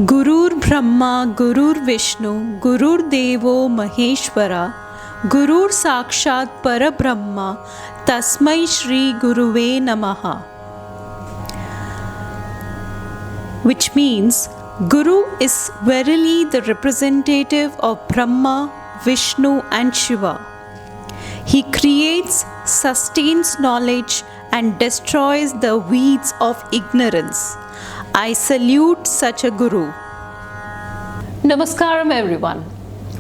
Gurur Brahma, Gurur Vishnu, Gurur Devo Maheshwara, Gurur Sakshat Parabrahma, Tasmai Shri Guruve Namaha. Which means Guru is verily the representative of Brahma, Vishnu and Shiva. He creates, sustains knowledge and destroys the weeds of ignorance. I salute such a Guru. Namaskaram everyone.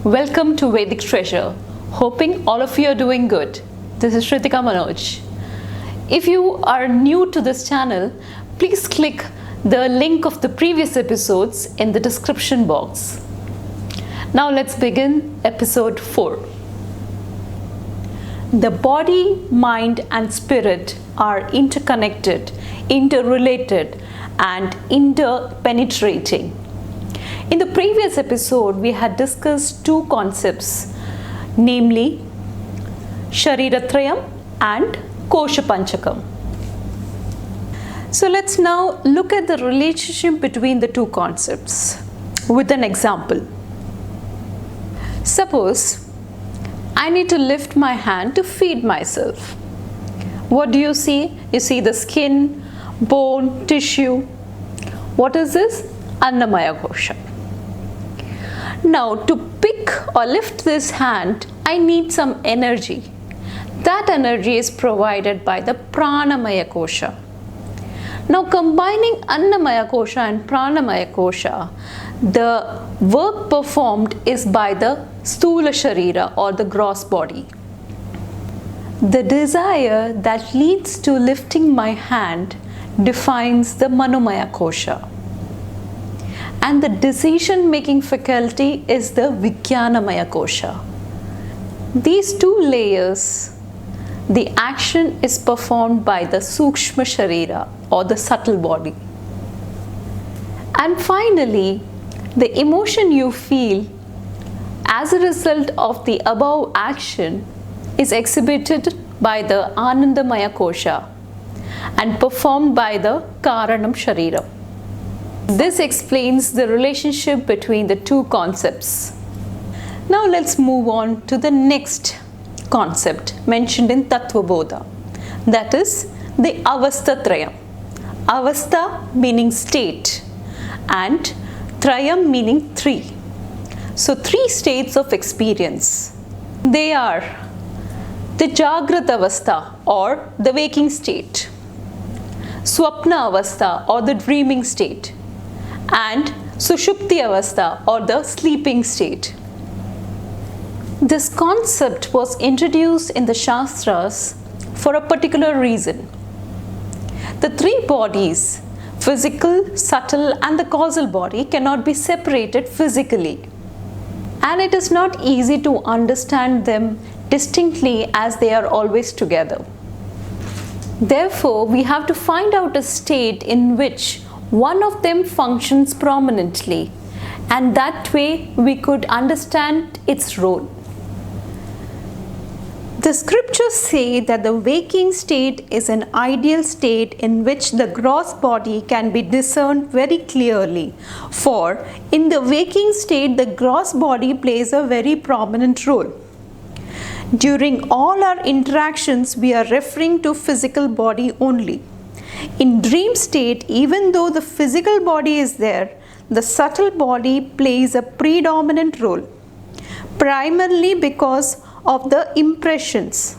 Welcome to Vedic Treasure. Hoping all of you are doing good. This is Shritika Manoj. If you are new to this channel, please click the link of the previous episodes in the description box. Now let's begin episode 4. The body, mind and spirit are interconnected, interrelated and interpenetrating. In the previous episode, we had discussed two concepts, namely Shariratrayam and Kosha Panchakam. So let's now look at the relationship between the two concepts with an example. Suppose I need to lift my hand to feed myself. What do you see? You see the skin, bone, tissue. What is this? Annamaya kosha. Now to pick or lift this hand, I need some energy. That energy is provided by the pranamaya kosha. Now combining Annamaya kosha and Pranamaya kosha, the work performed is by the Stula Sharira or the gross body. The desire that leads to lifting my hand defines the Manomaya kosha. And the decision making faculty is the Vijnanamaya kosha. These two layers, the action is performed by the Sukshma Sharira or the subtle body. And finally, the emotion you feel as a result of the above action is exhibited by the Anandamaya kosha and performed by the Karanam Sharira. This explains the relationship between the two concepts. Now let's move on to the next concept mentioned in Tattva Bodha, that is the avasthā-traya. Avastha meaning state and trayam meaning three. So three states of experience. They are the Jagrata Avastha or the waking state, Swapna Avastha or the dreaming state, and Sushupti Avastha or the sleeping state. This concept was introduced in the Shastras for a particular reason. The three bodies, physical, subtle and the causal body, cannot be separated physically. And it is not easy to understand them distinctly as they are always together. Therefore, we have to find out a state in which one of them functions prominently, and that way we could understand its role. The scriptures say that the waking state is an ideal state in which the gross body can be discerned very clearly, for in the waking state the gross body plays a very prominent role. During all our interactions, we are referring to physical body only. In dream state, even though the physical body is there, the subtle body plays a predominant role, primarily because of the impressions.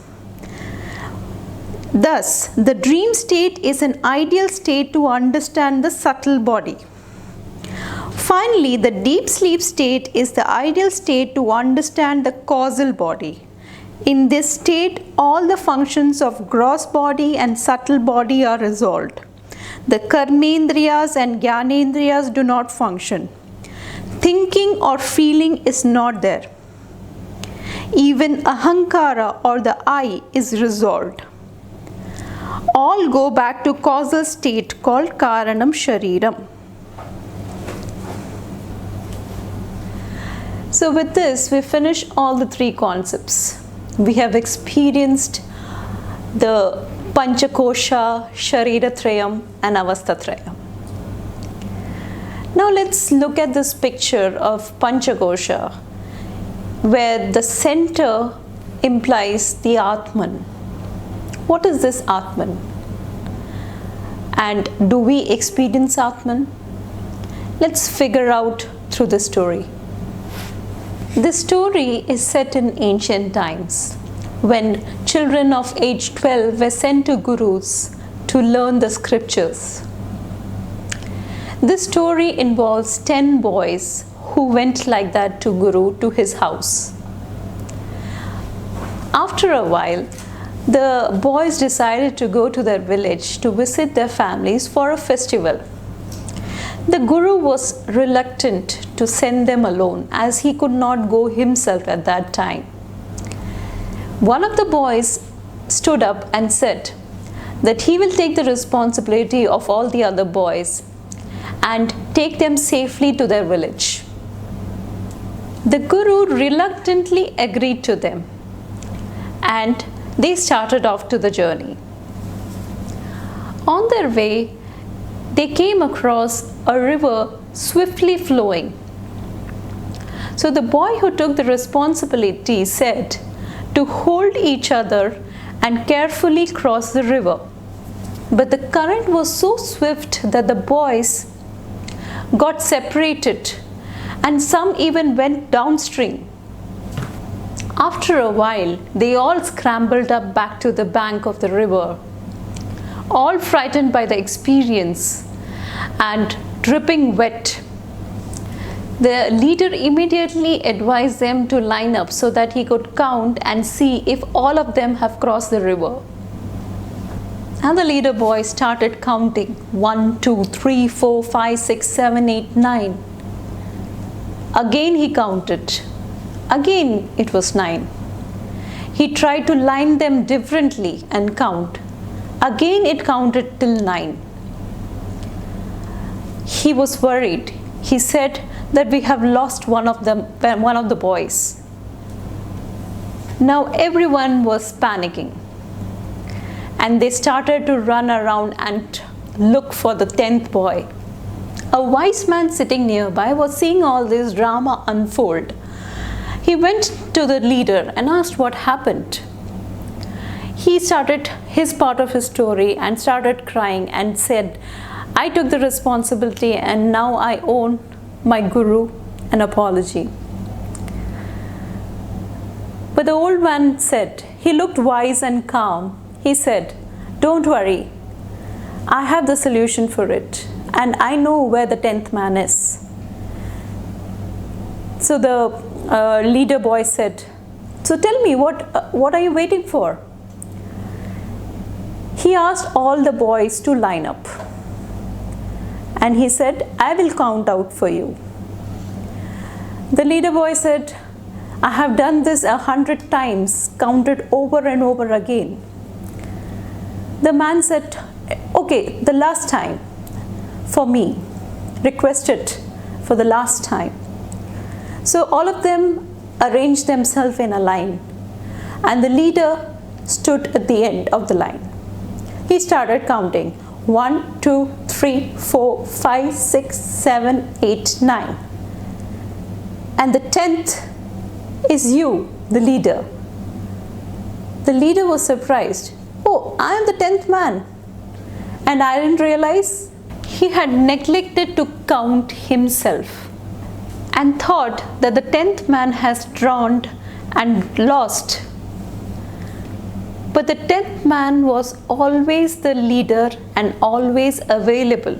Thus, the dream state is an ideal state to understand the subtle body. Finally, the deep sleep state is the ideal state to understand the causal body. In this state, all the functions of gross body and subtle body are resolved. The karmendriyas and jnanendriyas do not function. Thinking or feeling is not there. Even ahankara or the I is resolved. All go back to causal state called Karanam Shariram. So with this, we finish all the three concepts. We have experienced the Panchakosha, Shariratrayam and avasthā-traya. Now let's look at this picture of Panchakosha, where the center implies the ātman. What is this ātman? And do we experience ātman? Let's figure out through the story. This story is set in ancient times, when children of age 12 were sent to gurus to learn the scriptures. This story involves 10 boys who went like that to Guru, to his house. After a while, the boys decided to go to their village to visit their families for a festival. The Guru was reluctant to send them alone, as he could not go himself at that time. One of the boys stood up and said that he will take the responsibility of all the other boys and take them safely to their village. The Guru reluctantly agreed to them, and they started off to the journey. On their way, they came across a river swiftly flowing. So the boy who took the responsibility said to hold each other and carefully cross the river. But the current was so swift that the boys got separated, and some even went downstream. After a while, they all scrambled up back to the bank of the river, all frightened by the experience and dripping wet. The leader immediately advised them to line up so that he could count and see if all of them have crossed the river. And the leader boy started counting 1, 2, 3, 4, 5, 6, 7, 8, 9. Again he counted. Again it was 9. He tried to line them differently and count. Again it counted till 9. He was worried. He said that we have lost one of the boys. Now everyone was panicking, and they started to run around and look for the 10th boy. A wise man sitting nearby was seeing all this drama unfold. He went to the leader and asked what happened. He started his part of his story and started crying and said, I took the responsibility and now I owe my Guru an apology. But the old man said, he looked wise and calm. He said, don't worry, I have the solution for it, and I know where the 10th man is. So the leader boy said, so tell me, what are you waiting for? He asked all the boys to line up. And he said, I will count out for you. The leader boy said, I have done this 100 times, counted over and over again. The man said, okay, the last time for me, request it for the last time. So all of them arranged themselves in a line, and the leader stood at the end of the line. He started counting 1, 2, 3, 4, 5, 6, 7, 8, 9. And the 10th is you, the leader. The leader was surprised. Oh, I am the 10th man. And I didn't realize he had neglected to count himself and thought that the 10th man has drowned and lost. But the 10th man was always the leader and always available,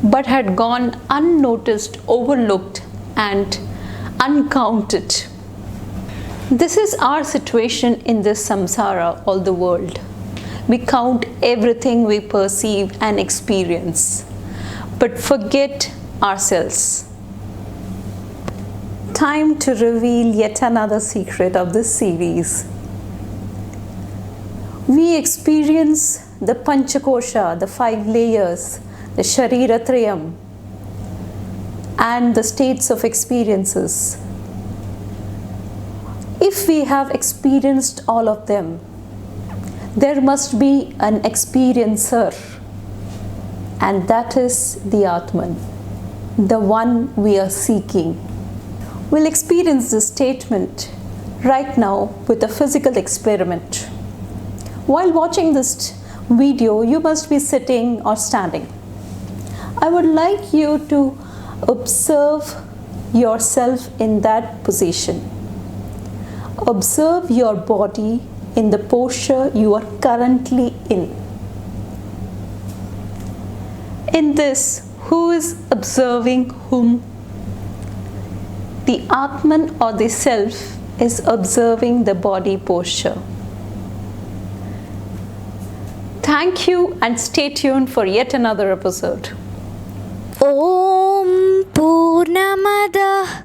but had gone unnoticed, overlooked, and uncounted. This is our situation in this samsara, all the world. We count everything we perceive and experience, but forget ourselves. Time to reveal yet another secret of this series. We experience the Panchakosha, the 5 layers, the Sharira-trayam, and the states of experiences. If we have experienced all of them, there must be an experiencer, and that is the ātman, the one we are seeking. We'll experience this statement right now with a physical experiment. While watching this video, you must be sitting or standing. I would like you to observe yourself in that position. Observe your body in the posture you are currently in. In this, who is observing whom? The ātman or the self is observing the body posture. Thank you and stay tuned for yet another episode. Om Purnamada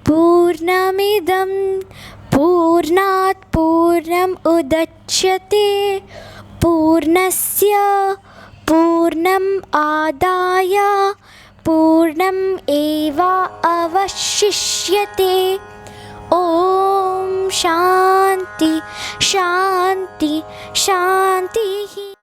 Purnamidam Purnat Purnam Udachyate Purnasya Purnam Adaya Purnam Eva Avashishyate. Om Shanti Shanti Shanti.